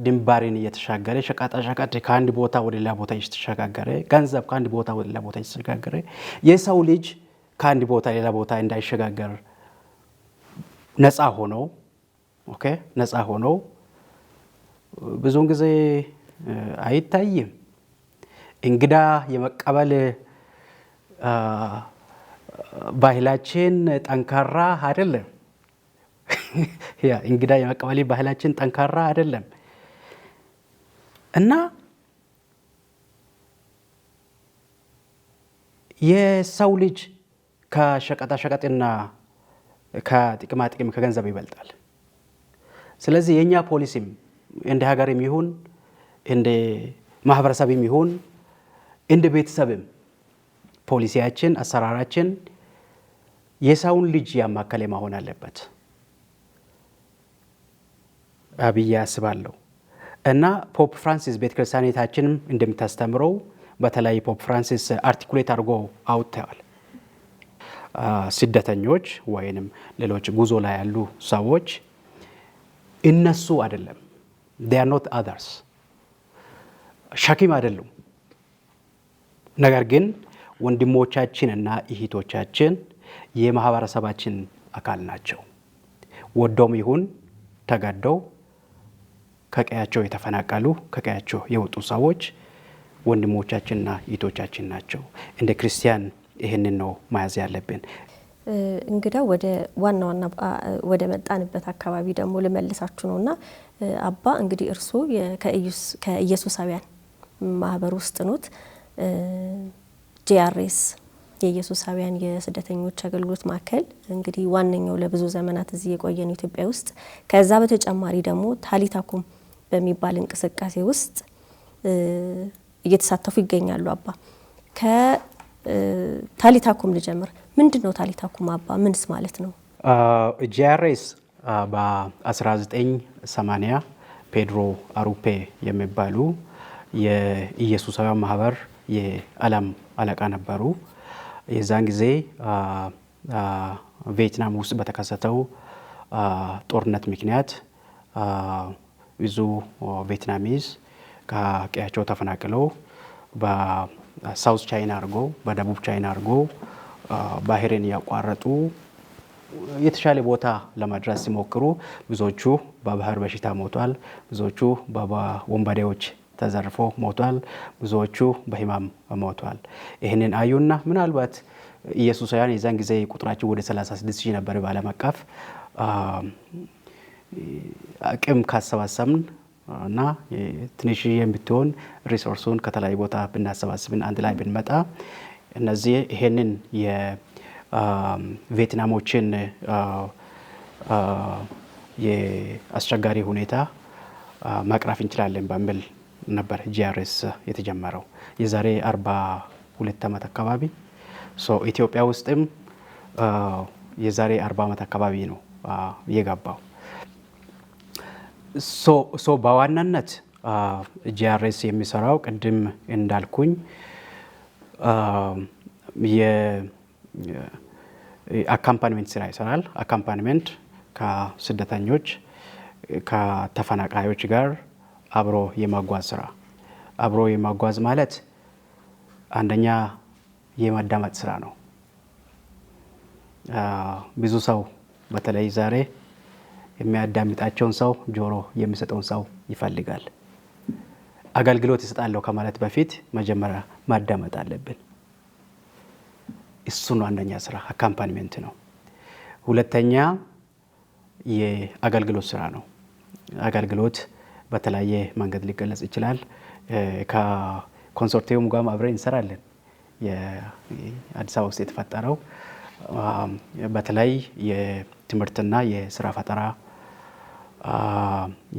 ድንባሪን እየተሻገረ ሸቀጣ ሸቀጥ ከአንድ ቦታ ወደ ሌላ ቦታ እየተሸጋገረ ገንዘብ ከአንድ ቦታ ወደ ሌላ ቦታ እየተሸጋገረ የሰው ልጅ ከአንድ ቦታ ሌላ ቦታ እንዳይሸጋገር ነፃ ሆኖ ብዙውን ጊዜ አይታይም። እንግዳ የመቀበል ባህላችን ጠንካራ አይደለም። እንግዳ የመቀበል ባህላችን ጠንካራ አይደለም እና የሰው ልጅ ከሸቀጣ ሸቀጥና ከጥቅማ ጥቅም ከገንዘብ ይበልጣል። ስለዚህ የኛ ፖሊሲም እንደ ሀገርም ይሁን እንደ ማህበረሰብም ይሁን እንደ ቤተሰብም ፖሊሲያችን፣ አሰራራችን የሰውን ልጅ ያማከለ መሆን አለበት ብዬ አስባለሁ። እና ፖፕ ፍራንሲስ ቤተክርስቲያናችንም እንደምታስተምረው በተለይ ፖፕ ፍራንሲስ አርቲኩሌት አድርጎ አውጥተዋል። ስደተኞች ወይንም ሌሎች ጉዞ ላይ ያሉ ሰዎች እነሱ አይደለም፣ they are not others፣ ሸክም አይደሉም። ነገር ግን ወንድሞቻችንና እህቶቻችን የማህበረሰባችን አካል ናቸው። ወዶም ይሁን ተገደው ከቀያቸው የተፈናቀሉ ከቀያቸው የወጡ ሰዎች ወንድሞቻችንና እህቶቻችን ናቸው። እንደ ክርስቲያን ይህንን ነው መያዝ ያለብን። እንግዲህ ወደ ዋና ወደ መጣንበት አካባቢ ደግሞ ልመልሳችሁ ነውና አባ እንግዲህ እርሱ ከኢየሱሳውያን ማህበር ውስጥ ኖት። ጂአርኤስ የኢየሱሳውያን የስደተኞች አገልግሎት ማዕከል እንግዲህ ዋነኛው ለብዙ ዘመናት እዚህ የቆየን ኢትዮጵያ ውስጥ፣ ከዛ በተጨማሪ ደግሞ ታሊታኩም በሚባል እንቅስቃሴ ውስጥ እየተሳተፉ ይገኛሉ። አባ ከታሊታኩም ልጀምር። ምንድነው ታሊታኩም አባ? ምንስ ማለት ነው? ጂአርኤስ በ1980 ፔድሮ አሩፔ የሚባሉ የኢየሱሳውያን ማህበር የዓለም አለቃ ነበሩ። የዛን ጊዜ ቪየትናም ውስጥ በተከሰተው ጦርነት ምክንያት ብዙ ቪየትናሚዝ ከቀያቸው ተፈናቅለው በሳውዝ ቻይና አድርጎ በደቡብ ቻይና አድርጎ ባህርን ያቋረጡ የተሻለ ቦታ ለመድረስ ሲሞክሩ ብዙዎቹ በባህር በሽታ ሞቷል። ብዙዎቹ በወንበዴዎች ተዘርፎ ሞቷል። ብዙዎቹ በህማም ሞቷል። ይህንን አዩና ምናልባት ኢየሱሳውያን የዛን ጊዜ ቁጥራቸው ወደ 36,000 ነበር በዓለም አቀፍ አቅም ካሰባሰብን እና ትንሽ የምትሆን ሪሶርሱን ከተለያዩ ቦታ ብናሰባስብን አንድ ላይ ብንመጣ እነዚህ ይሄንን የቪየትናሞችን የአስቸጋሪ ሁኔታ ማቅረፍ እንችላለን በሚል ነበር ጂአርኤስ የተጀመረው የዛሬ 42 ዓመት አካባቢ። ኢትዮጵያ ውስጥም የዛሬ 40 ዓመት አካባቢ ነው የገባው። በዋናነት ጂአርኤስ የሚሰራው ቅድም እንዳልኩኝ የአካምፓኒመንት ስራ ይሰራል። አካምፓኒመንት ከስደተኞች ከተፈናቃዮች ጋር አብሮ የማጓዝ ስራ። አብሮ የማጓዝ ማለት አንደኛ የማዳመጥ ስራ ነው። ብዙ ሰው በተለይ ዛሬ የሚያዳምጣቸውን ሰው ጆሮ የሚሰጠውን ሰው ይፈልጋል። አገልግሎት ይሰጣለሁ ከማለት በፊት መጀመሪያ ማዳመጥ አለብን። እሱ ነው አንደኛ ስራ፣ አካምፓኒመንት ነው። ሁለተኛ የአገልግሎት ስራ ነው። አገልግሎት በተለያየ መንገድ ሊገለጽ ይችላል። ከኮንሶርቲየም ጋር አብረን እንሰራለን። የአዲስ አበባ ውስጥ የተፈጠረው በተለይ የትምህርትና የስራ ፈጠራ፣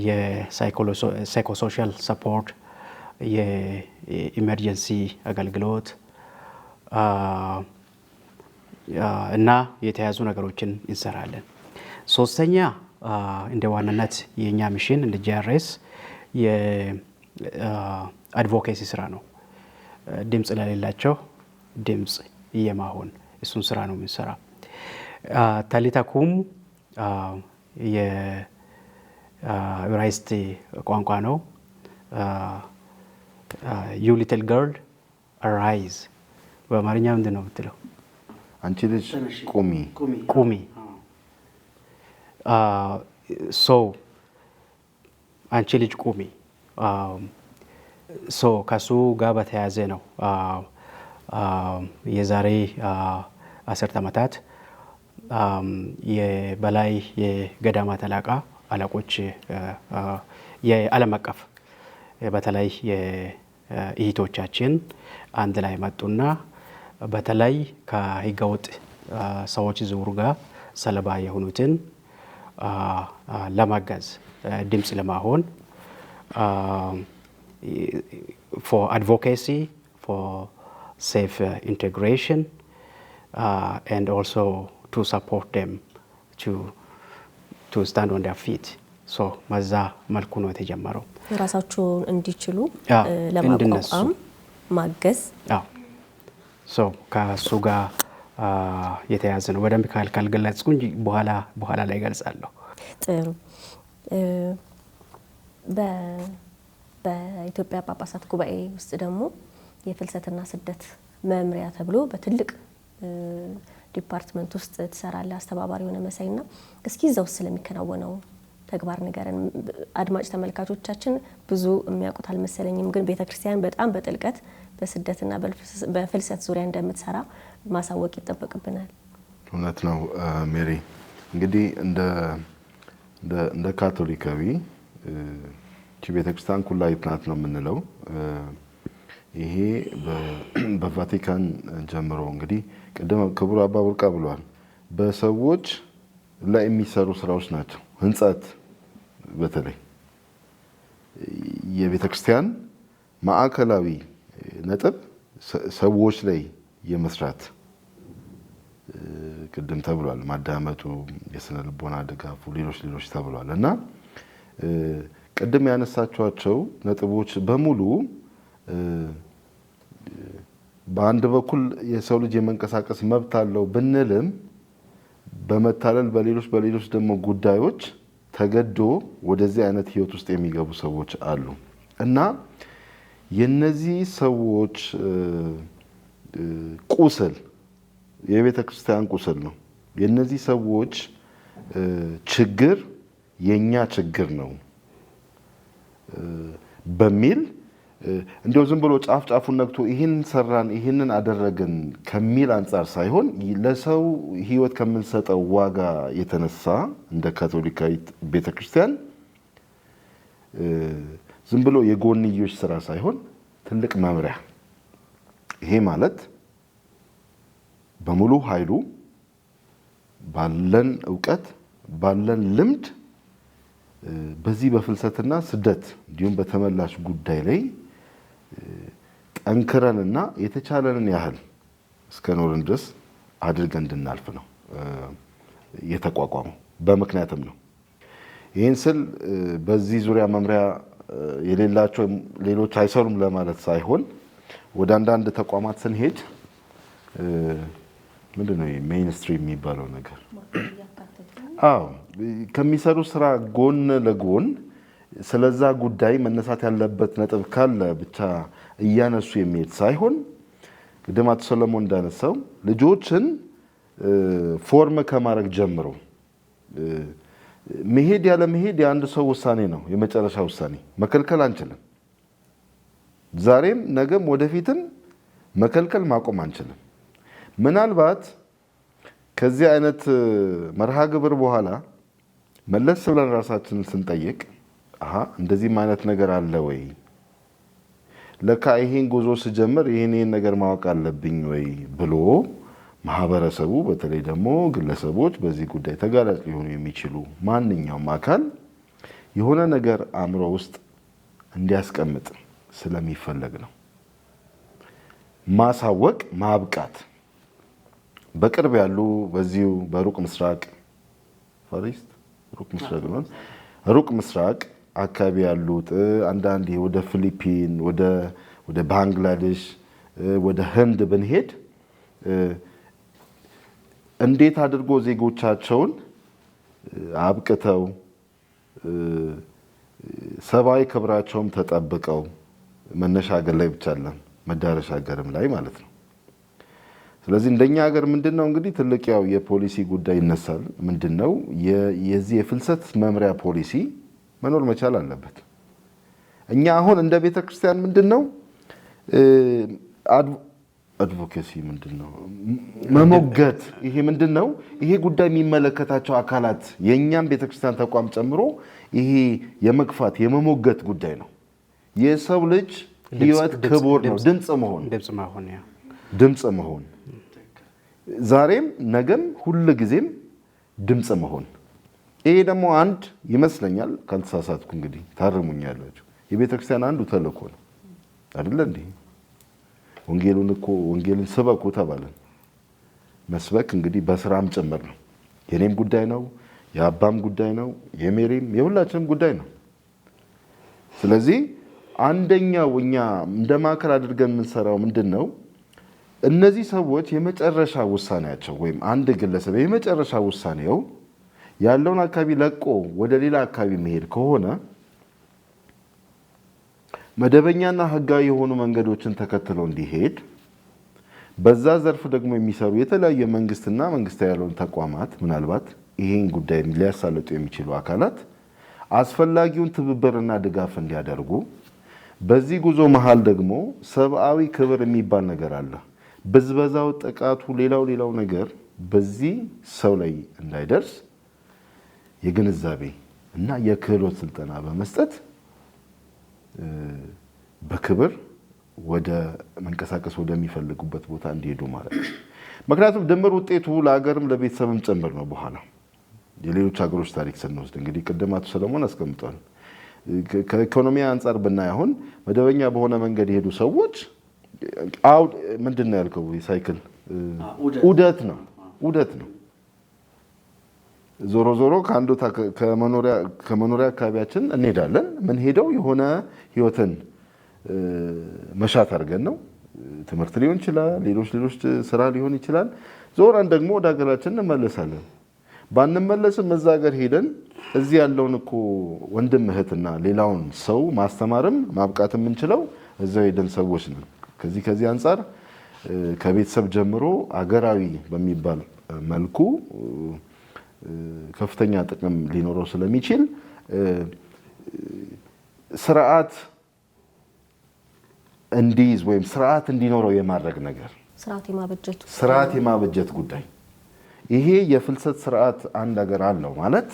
የሳይኮሶሻል ሰፖርት፣ የኢመርጀንሲ አገልግሎት እና የተያዙ ነገሮችን እንሰራለን። ሶስተኛ እንደ ዋናነት የኛ ሚሽን እንደ ጂአርኤስ የአድቮኬሲ ስራ ነው። ድምጽ ለሌላቸው ድምጽ የማሆን እሱን ስራ ነው የምንሰራ። ታሊታኩም የዕብራይስጥ ቋንቋ ነው። ዩ ሊትል ገርል አራይዝ በአማርኛ ምንድን ነው የምትለው? አንቺ ልጅ ቁሚ ቁሚ። አንቺ ልጅ ቁሚ። ከሱ ጋር በተያያዘ ነው የዛሬ 10 ዓመታት የበላይ የገዳማት አለቆች የዓለም አቀፍ በተለይ የእህቶቻችን አንድ ላይ መጡና በተለይ ከህገወጥ ሰዎች ዝውውር ጋር ሰለባ የሆኑትን ለማገዝ ድምፅ ለማሆን for advocacy, for safe integration, and also to support them to stand on their feet. So በዛ መልኩ ነው የተጀመረው። ራሳቸውን እንዲችሉ ለማቋቋም ማገዝ። ሶ ከሱ ጋር የተያዘ ነው። በደንብ ካልገለጽኩ እንጂ በኋላ ላይ ገልጻለሁ። ጥሩ። በኢትዮጵያ ጳጳሳት ጉባኤ ውስጥ ደግሞ የፍልሰትና ስደት መምሪያ ተብሎ በትልቅ ዲፓርትመንት ውስጥ ትሰራለህ፣ አስተባባሪ የሆነ መሳይና እስኪ እዛው ስለሚከናወነው ተግባር ንገረን። አድማጭ ተመልካቾቻችን ብዙ የሚያውቁት አልመሰለኝም፣ ግን ቤተክርስቲያን በጣም በጥልቀት በስደትና በፍልሰት ዙሪያ እንደምትሰራ ማሳወቅ ይጠበቅብናል። እውነት ነው ሜሪ። እንግዲህ እንደ ካቶሊካዊ ቤተክርስቲያን ኩላዊት ናት ነው የምንለው። ይሄ በቫቲካን ጀምሮ እንግዲህ ቅድም ክቡር አባ ቡርቃ ብለዋል፣ በሰዎች ላይ የሚሰሩ ስራዎች ናቸው። ህንጸት በተለይ የቤተክርስቲያን ማዕከላዊ ነጥብ ሰዎች ላይ የመስራት ቅድም ተብሏል። ማዳመጡ፣ የስነ ልቦና ድጋፉ፣ ሌሎች ተብሏል እና ቅድም ያነሳቸዋቸው ነጥቦች በሙሉ በአንድ በኩል የሰው ልጅ የመንቀሳቀስ መብት አለው ብንልም በመታለል በሌሎች ደግሞ ጉዳዮች ተገዶ ወደዚህ አይነት ህይወት ውስጥ የሚገቡ ሰዎች አሉ እና የነዚህ ሰዎች ቁስል የቤተ ክርስቲያን ቁስል ነው። የነዚህ ሰዎች ችግር የኛ ችግር ነው በሚል እንደው ዝም ብሎ ጫፉን ነክቶ ይህን ሰራን ይህንን አደረግን ከሚል አንጻር ሳይሆን ለሰው ህይወት ከምንሰጠው ዋጋ የተነሳ እንደ ካቶሊካዊት ቤተክርስቲያን ዝም ብሎ የጎንዮሽ ስራ ሳይሆን ትልቅ መምሪያ፣ ይሄ ማለት በሙሉ ኃይሉ ባለን እውቀት ባለን ልምድ በዚህ በፍልሰትና ስደት እንዲሁም በተመላሽ ጉዳይ ላይ ጠንክረንና የተቻለንን ያህል እስከኖርን ድረስ አድርገን እንድናልፍ ነው የተቋቋመው። በምክንያትም ነው። ይህን ስል በዚህ ዙሪያ መምሪያ የሌላቸው ሌሎች አይሰሩም ለማለት ሳይሆን ወደ አንዳንድ ተቋማት ስንሄድ ምንድነው ሜይንስትሪም የሚባለው ነገር? አዎ፣ ከሚሰሩ ስራ ጎን ለጎን ስለዛ ጉዳይ መነሳት ያለበት ነጥብ ካለ ብቻ እያነሱ የሚሄድ ሳይሆን ቅድም አቶ ሰለሞን እንዳነሳው ልጆችን ፎርም ከማድረግ ጀምሮ መሄድ ያለ መሄድ የአንድ ሰው ውሳኔ ነው፣ የመጨረሻ ውሳኔ። መከልከል አንችልም። ዛሬም ነገም ወደፊትም መከልከል ማቆም አንችልም። ምናልባት ከዚህ አይነት መርሃ ግብር በኋላ መለስ ብለን ራሳችንን ስንጠይቅ እንደዚህም አይነት ነገር አለ ወይ? ለካ ይሄን ጉዞ ስጀምር ይሄን ነገር ማወቅ አለብኝ ወይ ብሎ ማህበረሰቡ፣ በተለይ ደግሞ ግለሰቦች፣ በዚህ ጉዳይ ተጋላጭ ሊሆኑ የሚችሉ ማንኛውም አካል የሆነ ነገር አእምሮ ውስጥ እንዲያስቀምጥ ስለሚፈለግ ነው። ማሳወቅ፣ ማብቃት። በቅርብ ያሉ በዚሁ በሩቅ ምስራቅ ሩቅ ምስራቅ አካባቢ ያሉት አንዳንድ ወደ ፊሊፒን፣ ወደ ባንግላዴሽ፣ ወደ ህንድ ብንሄድ እንዴት አድርጎ ዜጎቻቸውን አብቅተው ሰብአዊ ክብራቸውም ተጠብቀው መነሻ ሀገር ላይ ብቻ አይደለም መዳረሻ ሀገርም ላይ ማለት ነው። ስለዚህ እንደኛ ሀገር ምንድነው እንግዲህ ትልቅ ያው የፖሊሲ ጉዳይ ይነሳል። ምንድነው የዚህ የፍልሰት መምሪያ ፖሊሲ መኖር መቻል አለበት። እኛ አሁን እንደ ቤተክርስቲያን ምንድነው አድቮኬሲ ምንድነው መሞገት፣ ይሄ ምንድነው ይሄ ጉዳይ የሚመለከታቸው አካላት የኛም ቤተክርስቲያን ተቋም ጨምሮ ይሄ የመግፋት የመሞገት ጉዳይ ነው። የሰው ልጅ ህይወት ክቡር ነው። ድምጽ መሆን ዛሬም ነገም ሁሉ ጊዜም ድምጽ መሆን፣ ይሄ ደግሞ አንድ ይመስለኛል ካልተሳሳትኩ እንግዲህ ታርሙኛላችሁ የቤተ ክርስቲያን አንዱ ተልእኮ ነው አይደል እንዴ? ወንጌልን ስበኩ ተባለን። መስበክ እንግዲህ በስራም ጭምር ነው። የኔም ጉዳይ ነው፣ የአባም ጉዳይ ነው፣ የሜሪም የሁላችንም ጉዳይ ነው። ስለዚህ አንደኛው እኛ እንደ ማዕከል አድርገን የምንሰራው ምንድን ነው? እነዚህ ሰዎች የመጨረሻ ውሳኔያቸው ወይም አንድ ግለሰብ የመጨረሻ ውሳኔው ያለውን አካባቢ ለቆ ወደ ሌላ አካባቢ መሄድ ከሆነ መደበኛና ህጋዊ የሆኑ መንገዶችን ተከትሎ እንዲሄድ በዛ ዘርፍ ደግሞ የሚሰሩ የተለያዩ መንግስትና መንግስታዊ ያልሆኑ ተቋማት ምናልባት ይሄን ጉዳይ ሊያሳልጡ የሚችሉ አካላት አስፈላጊውን ትብብርና ድጋፍ እንዲያደርጉ በዚህ ጉዞ መሃል ደግሞ ሰብአዊ ክብር የሚባል ነገር አለ። ብዝበዛው፣ ጥቃቱ፣ ሌላው ነገር በዚህ ሰው ላይ እንዳይደርስ የግንዛቤ እና የክህሎት ስልጠና በመስጠት በክብር ወደ መንቀሳቀስ ወደሚፈልጉበት ቦታ እንዲሄዱ ማለት ነው። ምክንያቱም ድምር ውጤቱ ለሀገርም ለቤተሰብም ጭምር ነው። በኋላ የሌሎች ሀገሮች ታሪክ ስንወስድ እንግዲህ ቅድም አቶ ሰለሞን አስቀምጧል። ከኢኮኖሚ አንጻር ብናይ አሁን መደበኛ በሆነ መንገድ የሄዱ ሰዎች ምንድን ነው ያልከው? ሳይክል ዑደት ነው። ዞሮ ዞሮ ከአንዱ ከመኖሪያ አካባቢያችን እንሄዳለን። ምን ሄደው የሆነ ህይወትን መሻት አድርገን ነው። ትምህርት ሊሆን ይችላል፣ ሌሎች ስራ ሊሆን ይችላል። ዞረን ደግሞ ወደ ሀገራችን እንመለሳለን። ባንመለስም እዛ ሀገር ሄደን እዚህ ያለውን እኮ ወንድም እህትና ሌላውን ሰው ማስተማርም ማብቃት የምንችለው እዛው ሄደን ሰዎች ነን። ከዚህ አንጻር ከቤተሰብ ጀምሮ አገራዊ በሚባል መልኩ ከፍተኛ ጥቅም ሊኖረው ስለሚችል ስርዓት እንዲይዝ ወይም ስርዓት እንዲኖረው የማድረግ ነገር ስርዓት የማበጀት ጉዳይ ይሄ የፍልሰት ስርዓት አንድ ሀገር አለው ማለት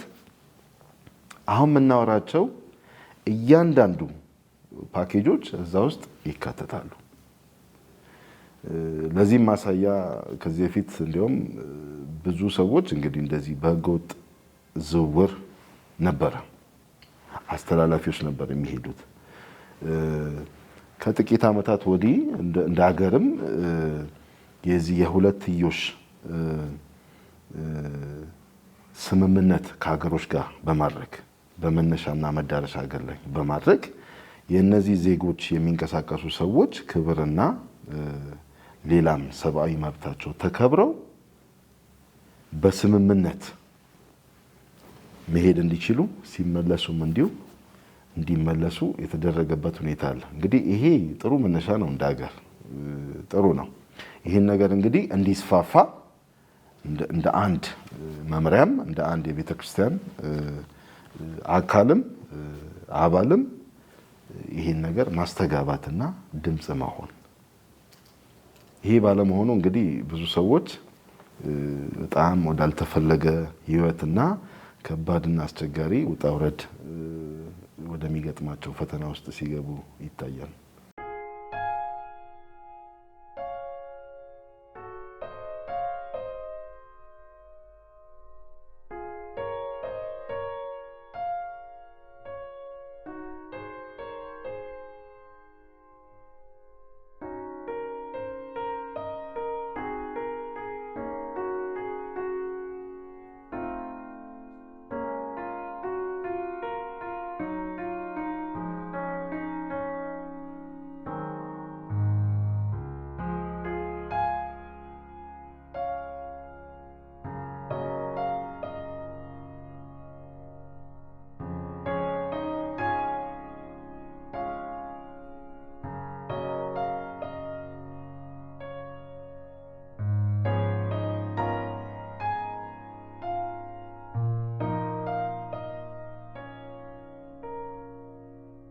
አሁን የምናወራቸው እያንዳንዱ ፓኬጆች እዛ ውስጥ ይካተታሉ። ለዚህም ማሳያ ከዚህ በፊት እንዲያውም ብዙ ሰዎች እንግዲህ እንደዚህ በህገወጥ ዝውውር ነበረ አስተላላፊዎች ነበር የሚሄዱት። ከጥቂት ዓመታት ወዲህ እንደ ሀገርም የዚህ የሁለትዮሽ ስምምነት ከሀገሮች ጋር በማድረግ በመነሻና መዳረሻ ሀገር ላይ በማድረግ የእነዚህ ዜጎች የሚንቀሳቀሱ ሰዎች ክብርና ሌላም ሰብአዊ መብታቸው ተከብረው በስምምነት መሄድ እንዲችሉ ሲመለሱም እንዲመለሱ የተደረገበት ሁኔታ አለ። እንግዲህ ይሄ ጥሩ መነሻ ነው፣ እንደ ሀገር ጥሩ ነው። ይህን ነገር እንግዲህ እንዲስፋፋ እንደ አንድ መምሪያም እንደ አንድ የቤተ ክርስቲያን አካልም አባልም ይህን ነገር ማስተጋባትና ድምፅ መሆን ይሄ ባለመሆኑ እንግዲህ ብዙ ሰዎች በጣም ወዳልተፈለገ ህይወትና ከባድና አስቸጋሪ ውጣ ውረድ ወደሚገጥማቸው ፈተና ውስጥ ሲገቡ ይታያል።